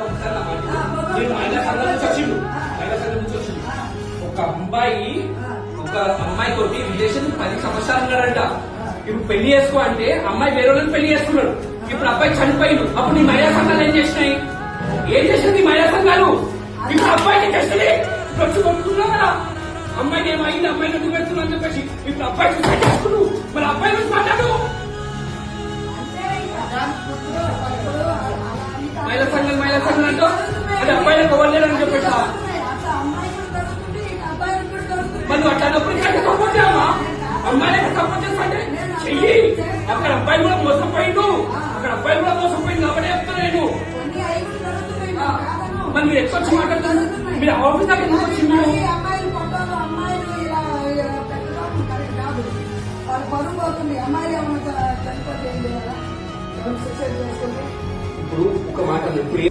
నేను మహిళా సంఘం నుంచి వచ్చిండు. ఒక అమ్మాయి తోటి రిలేషన్ 10 సంవత్సరాలు ఉన్నాడంట. ఇప్పుడు పెళ్లి చేసుకో అంటే అమ్మాయి వేరే వాళ్ళని పెళ్లి చేసుకున్నాడు. ఇప్పుడు అబ్బాయి చనిపోయిండు. అప్పుడు నీ మహిళా సంఘాలు ఏం చేసినాయి? ఏం చేసింది మహిళా సంఘాలు? ఇప్పుడు అబ్బాయికి చేస్తుంది ఖర్చు కొట్టుకున్నావు కదా. అమ్మాయిని ఏమైంది, అమ్మాయిని ఎందుకు పెడుతున్నావు అని చెప్పేసి ఇప్పుడు అబ్బాయి సూసైడ్ చేసుకున్నావు. మరి అబ్బాయి నుంచి మాట్లాడు. మహిళా సంఘాలు అంటూ అది అబ్బాయిలకు ఇవ్వలేదని చెప్పేసా? మరి అట్లన్నప్పుడు సపోర్ట్ చేయమా? అమ్మాయిలకు సపోర్ట్ చేస్తాంటే చెయ్యి. అక్కడ అబ్బాయి కూడా మోసపోయిండు, అక్కడ అబ్బాయి కూడా మోసపోయింది కాబట్టి చెప్తున్నాను. మరి మీరు ఎక్కువ వచ్చి మాట్లాడుతున్నారు. మీరు ఆఫీస్ దగ్గర ఎందుకు వచ్చింది? ఇప్పుడు ఒక మాట ఇప్పుడు